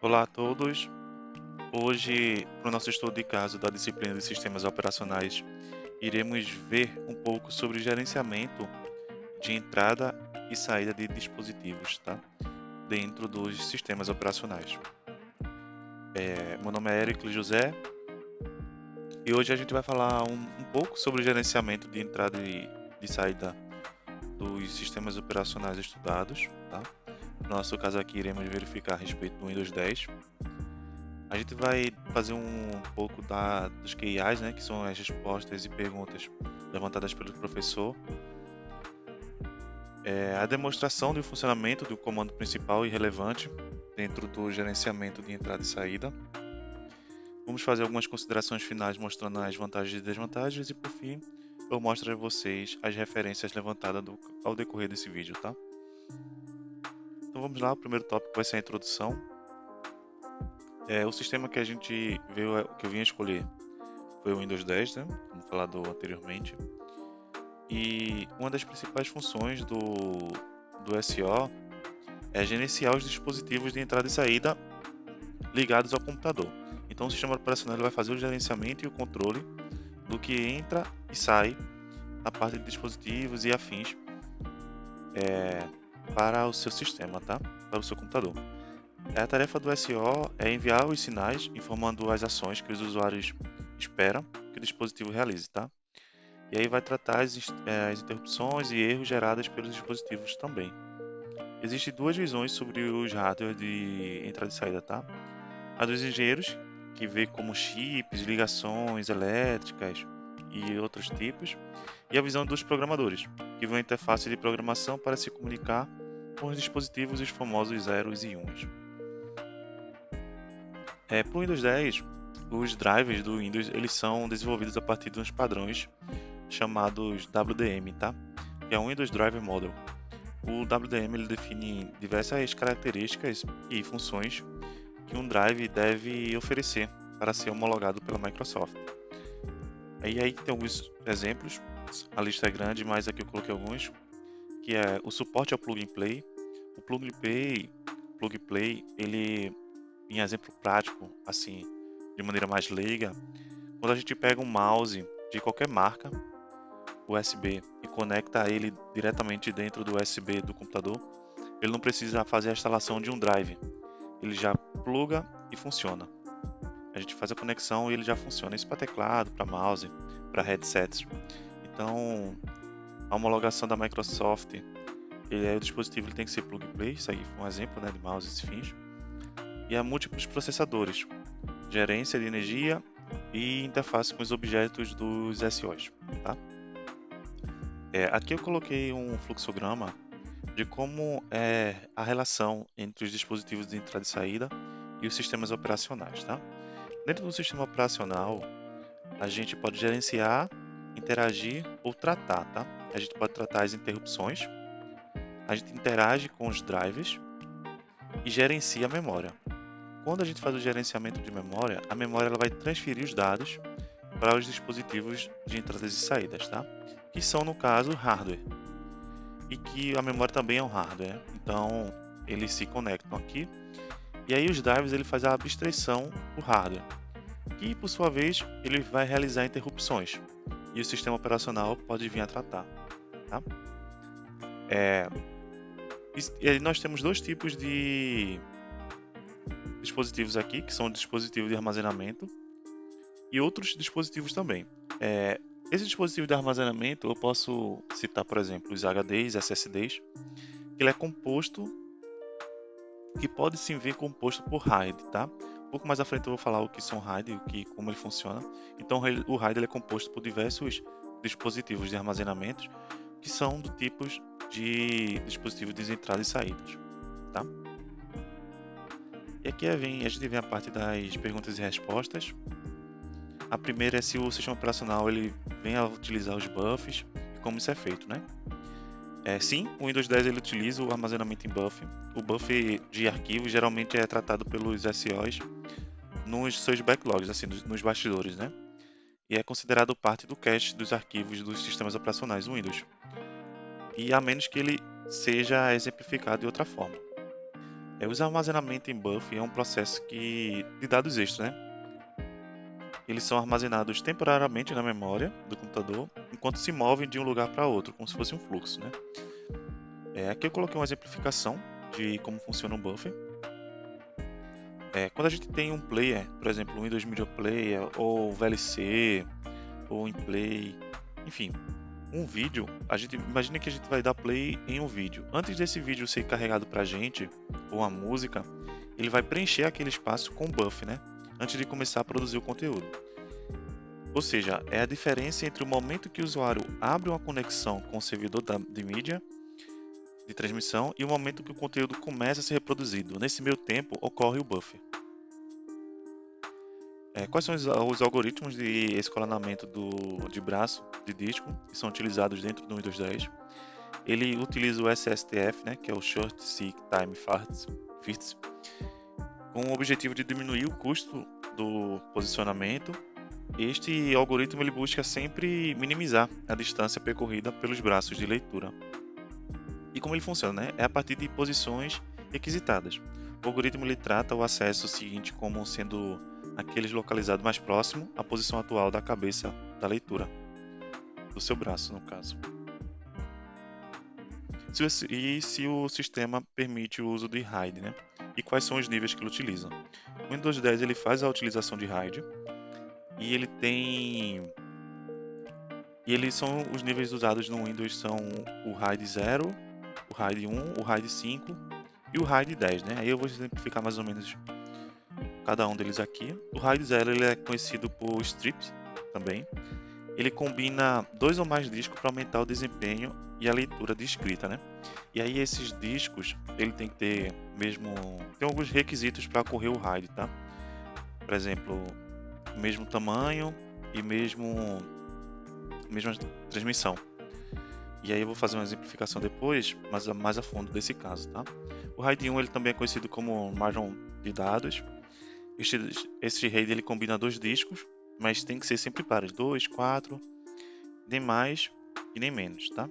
Olá a todos. Hoje, para o nosso estudo de caso da disciplina de sistemas operacionais, iremos ver um pouco sobre o gerenciamento de entrada e saída de dispositivos, tá? Dentro dos sistemas operacionais. Meu nome é Érico José e hoje a gente vai falar um pouco sobre o gerenciamento de entrada e de saída dos sistemas operacionais estudados, tá? No nosso caso aqui, iremos verificar a respeito do Windows 10. A gente vai fazer um pouco dos QIs, né, que são as respostas e perguntas levantadas pelo professor. A demonstração do funcionamento do comando principal e relevante dentro do gerenciamento de entrada e saída. Vamos fazer algumas considerações finais mostrando as vantagens e desvantagens e, por fim, eu mostro a vocês as referências levantadas ao decorrer desse vídeo, tá? Então vamos lá, o primeiro tópico vai ser a introdução. O sistema que a gente veio, que eu vim escolher foi o Windows 10, né? Como falado anteriormente. E uma das principais funções do SO é gerenciar os dispositivos de entrada e saída ligados ao computador. Então o sistema operacional vai fazer o gerenciamento e o controle do que entra e sai na parte de dispositivos e afins para o seu sistema, tá? Para o seu computador. A tarefa do SO é enviar os sinais informando as ações que os usuários esperam que o dispositivo realize, tá? E aí vai tratar as interrupções e erros gerados pelos dispositivos também. Existem duas visões sobre os hardware de entrada e saída, tá? A dos engenheiros, que vê como chips, ligações elétricas e outros tipos, e a visão dos programadores, que vê uma interface de programação para se comunicar com os dispositivos, os famosos zeros e uns. Para o Windows 10, os drivers do Windows eles são desenvolvidos a partir de uns padrões chamados WDM, tá? Que é o Windows Driver Model. O WDM ele define diversas características e funções que um drive deve oferecer para ser homologado pela Microsoft. Aí tem alguns exemplos, a lista é grande, mas aqui eu coloquei alguns, que é o suporte ao plug and play. O plug and play, ele, em exemplo prático, assim, de maneira mais leiga, quando a gente pega um mouse de qualquer marca, USB, e conecta ele diretamente dentro do USB do computador, ele não precisa fazer a instalação de um drive. Ele já pluga e funciona. A gente faz a conexão e ele já funciona. Isso para teclado, para mouse, para headsets. Então, a homologação da Microsoft, o dispositivo ele tem que ser plug and play. Isso aí foi um exemplo, né, de mouse e fins. E há múltiplos processadores, gerência de energia e interface com os objetos dos SOs. Tá? Aqui eu coloquei um fluxograma de como é a relação entre os dispositivos de entrada e saída e os sistemas operacionais, tá? Dentro do sistema operacional, a gente pode gerenciar, interagir ou tratar, tá? A gente pode tratar as interrupções, a gente interage com os drivers e gerencia a memória. Quando a gente faz o gerenciamento de memória, a memória ela vai transferir os dados para os dispositivos de entradas e saídas, tá? Que são, no caso, hardware. E que a memória também é um hardware. Então, eles se conectam aqui. E aí os drivers ele faz a abstração do hardware. E, por sua vez, ele vai realizar interrupções. E o sistema operacional pode vir a tratar. Tá? E aí nós temos dois tipos de dispositivos aqui, que são dispositivos de armazenamento e outros dispositivos também. Esse dispositivo de armazenamento, eu posso citar, por exemplo, os HDs, SSDs, que ele é composto, que pode sim vir composto por RAID, tá? Um pouco mais à frente eu vou falar o que são RAID e como ele funciona. Então o RAID ele é composto por diversos dispositivos de armazenamento que são do tipos de dispositivos de entradas e saídas, tá? E aqui a gente vem a parte das perguntas e respostas. A primeira é se o sistema operacional ele vem a utilizar os buffs e como isso é feito, né? Sim, o Windows 10 ele utiliza o armazenamento em buff. O buff de arquivos geralmente é tratado pelos SOs nos seus backlogs, assim, nos bastidores, né? E é considerado parte do cache dos arquivos dos sistemas operacionais do Windows. E a menos que ele seja exemplificado de outra forma. O armazenamento em buffer é um processo de dados extras, né? Eles são armazenados temporariamente na memória do computador, enquanto se movem de um lugar para outro, como se fosse um fluxo, né? Aqui eu coloquei uma exemplificação de como funciona um buffer. Quando a gente tem um player, por exemplo, o Windows Media Player, ou VLC, ou InPlay, enfim, um vídeo, imagina que a gente vai dar play em um vídeo. Antes desse vídeo ser carregado para a gente, ou a música, ele vai preencher aquele espaço com buffer, né? Antes de começar a produzir o conteúdo. Ou seja, é a diferença entre o momento que o usuário abre uma conexão com o servidor de mídia, de transmissão, e o momento que o conteúdo começa a ser reproduzido. Nesse meio tempo, ocorre o buffer. Quais são os algoritmos de escalonamento de braço de disco que são utilizados dentro do Windows 10? Ele utiliza o SSTF, né, que é o Short Seek Time Fits, com o objetivo de diminuir o custo do posicionamento. Este algoritmo ele busca sempre minimizar a distância percorrida pelos braços de leitura. E como ele funciona, né? É a partir de posições requisitadas. O algoritmo ele trata o acesso seguinte como sendo aqueles localizados mais próximo à posição atual da cabeça da leitura, do seu braço, no caso. Se o sistema permite o uso de RAID, né? E quais são os níveis que ele utiliza? O Windows 10 ele faz a utilização de RAID e ele tem eles são os níveis usados no Windows são o RAID 0, o RAID 1, o RAID 5 e o RAID 10, né? Aí eu vou exemplificar mais ou menos cada um deles aqui. O RAID 0 ele é conhecido por strip também. Ele combina 2 ou mais discos para aumentar o desempenho e a leitura de escrita, né? E aí esses discos, ele tem que ter tem alguns requisitos para ocorrer o RAID, tá? Por exemplo, o mesmo tamanho e mesma transmissão. E aí eu vou fazer uma exemplificação depois, mas mais a fundo desse caso, tá? O RAID 1 ele também é conhecido como margem de dados. Esse RAID ele combina 2 discos, mas tem que ser sempre pares, 2, 4, nem mais e nem menos, tá?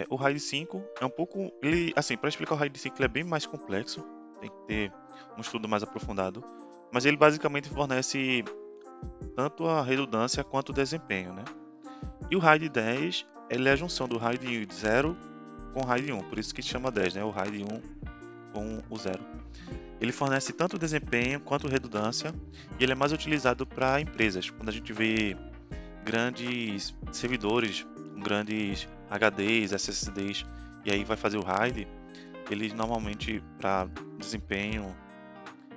O RAID 5 é um pouco, para explicar o RAID 5 ele é bem mais complexo, tem que ter um estudo mais aprofundado, mas ele basicamente fornece tanto a redundância quanto o desempenho, né? E o RAID 10 ele é a junção do RAID 0 com o RAID 1, por isso que se chama 10, né? O RAID 1 com o 0. Ele fornece tanto desempenho quanto redundância e ele é mais utilizado para empresas. Quando a gente vê grandes servidores, grandes HDs, SSDs, e aí vai fazer o RAID, eles normalmente para desempenho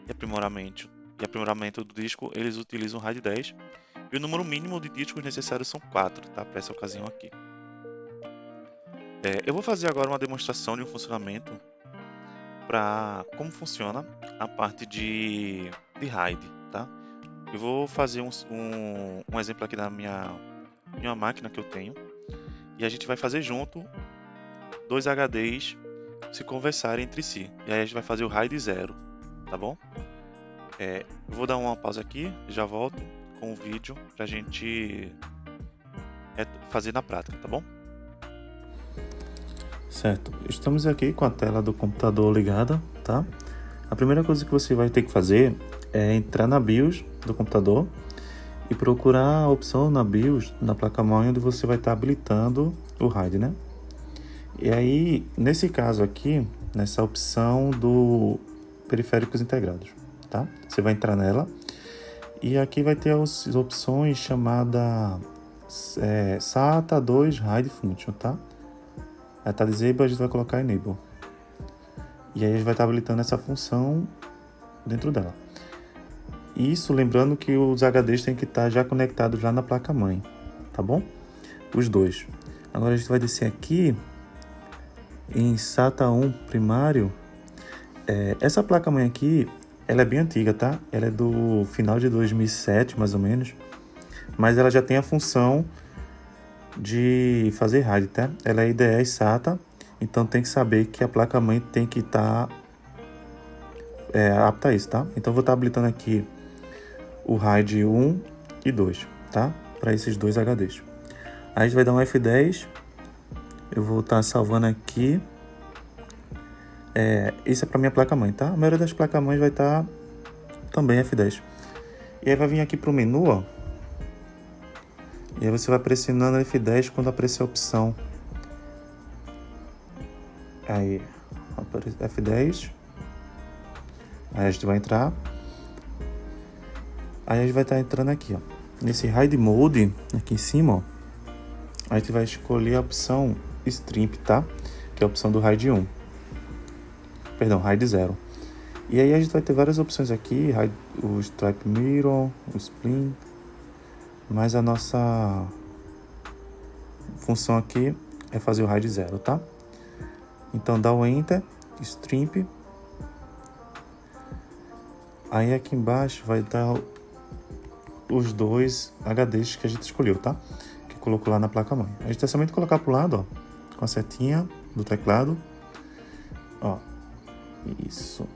e aprimoramento do disco, eles utilizam o RAID 10. E o número mínimo de discos necessários são 4, tá? Para essa ocasião aqui. Eu vou fazer agora uma demonstração de um funcionamento para como funciona a parte de RAID, tá? Eu vou fazer um exemplo aqui em uma máquina que eu tenho e a gente vai fazer junto 2 HDs se conversarem entre si. E aí a gente vai fazer o RAID 0, tá bom? Eu vou dar uma pausa aqui, já volto com o vídeo pra gente fazer na prática, tá bom? Certo, estamos aqui com a tela do computador ligada, tá? A primeira coisa que você vai ter que fazer é entrar na BIOS do computador e procurar a opção na BIOS, na placa-mãe, onde você vai estar habilitando o RAID, né? E aí, nesse caso aqui, nessa opção do periféricos integrados, tá? Você vai entrar nela e aqui vai ter as opções chamada SATA 2 RAID Function, tá? Aí tá disable, a gente vai colocar enable. E aí a gente vai estar habilitando essa função dentro dela. Isso lembrando que os HDs têm que estar já conectados lá na placa-mãe, tá bom? Os dois. Agora a gente vai descer aqui em SATA 1 primário. Essa placa-mãe aqui, ela é bem antiga, tá? Ela é do final de 2007, mais ou menos. Mas ela já tem a função de fazer RAID, tá? Ela é IDE SATA, então tem que saber que a placa-mãe tem que estar apta a isso, tá? Então eu vou estar habilitando aqui o RAID 1 e 2, tá? Para esses 2 HDs. Aí a gente vai dar um F10. Eu vou estar salvando aqui. Isso é para minha placa-mãe, tá? A maioria das placas-mães vai estar também F10. E aí vai vir aqui pro menu, ó. E aí você vai pressionando F10 quando aparecer a opção. Aí, F10. Aí a gente vai entrar. Aí a gente vai estar entrando aqui, ó. Nesse Hide Mode, aqui em cima, ó. A gente vai escolher a opção Strip, tá? Que é a opção do Hide 1. Perdão, Hide 0. E aí a gente vai ter várias opções aqui. O Stripe Mirror, o Splint. Mas a nossa função aqui é fazer o Hide 0, tá? Então dá o Enter, Strip. Aí aqui embaixo vai dar os dois HDs que a gente escolheu, tá? Que colocou lá na placa-mãe. A gente é somente colocar pro lado, ó, com a setinha do teclado. Ó, isso.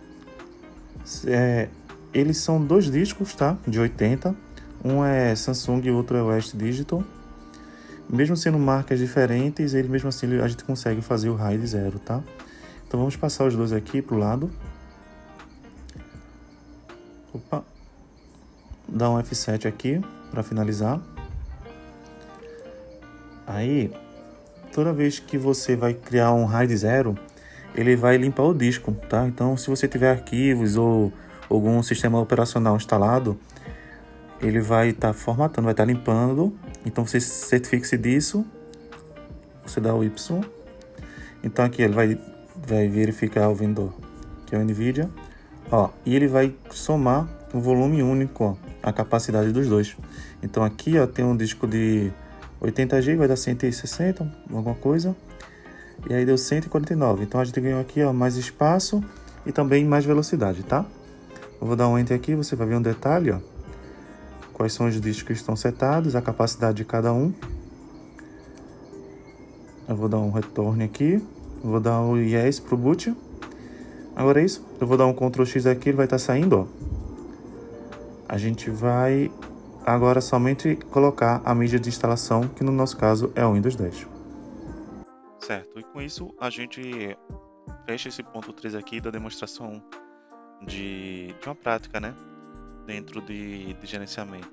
Eles são dois discos, tá? De 80. Um é Samsung e o outro é West Digital. Mesmo sendo marcas diferentes, ele mesmo assim a gente consegue fazer o RAID 0, tá? Então vamos passar os dois aqui pro lado. Opa. Dá um F7 aqui para finalizar. Aí, toda vez que você vai criar um RAID 0, ele vai limpar o disco, tá? Então, se você tiver arquivos ou algum sistema operacional instalado, ele vai estar formatando, vai estar limpando. Então, você certifique-se disso. Você dá o Y. Então, aqui ele vai verificar o vendor, que é o NVIDIA. Ó, e ele vai somar um volume único, ó, a capacidade dos dois. Então, aqui ó, tem um disco de 80 GB, vai dar 160, alguma coisa. E aí deu 149. Então, a gente ganhou aqui ó, mais espaço e também mais velocidade, tá? Eu vou dar um Enter aqui, você vai ver um detalhe, ó. Quais são os discos que estão setados, a capacidade de cada um. Eu vou dar um Return aqui. Eu vou dar o Yes pro boot. Agora é isso. Eu vou dar um Ctrl X aqui, ele vai estar saindo, ó. A gente vai agora somente colocar a mídia de instalação, que no nosso caso é o Windows 10. Certo, e com isso a gente fecha esse ponto 3 aqui da demonstração de uma prática, né? Dentro de gerenciamento.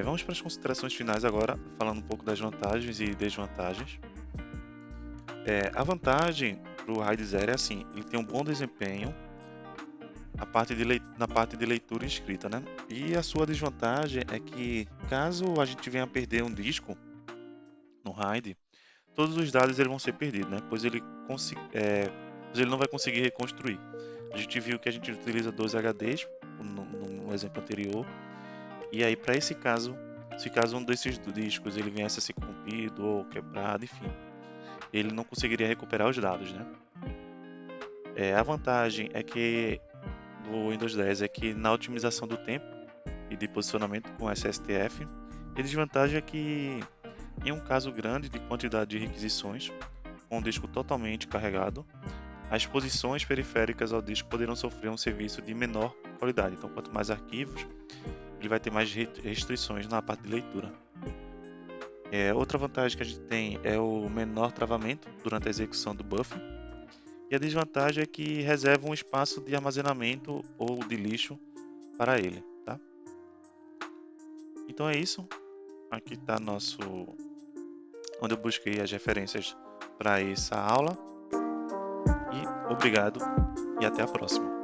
Vamos para as considerações finais agora, falando um pouco das vantagens e desvantagens. A vantagem para o RAID 0 é assim, ele tem um bom desempenho na parte de leitura e escrita, né? E a sua desvantagem é que caso a gente venha a perder um disco no RAID, todos os dados eles vão ser perdidos, né? Pois ele não vai conseguir reconstruir. A gente viu que a gente utiliza 2 HDs no exemplo anterior. E aí, para esse caso, se caso um desses discos ele viesse a ser corrompido ou quebrado, enfim, ele não conseguiria recuperar os dados, né? A vantagem é que do Windows 10 é que na otimização do tempo e de posicionamento com SSTF, e a desvantagem é que em um caso grande de quantidade de requisições, com o disco totalmente carregado, as posições periféricas ao disco poderão sofrer um serviço de menor qualidade. Então, quanto mais arquivos, ele vai ter mais restrições na parte de leitura. Outra vantagem que a gente tem é o menor travamento durante a execução do buffer. E a desvantagem é que reserva um espaço de armazenamento ou de lixo para ele, tá? Então é isso. Aqui está onde eu busquei as referências para essa aula. E obrigado e até a próxima.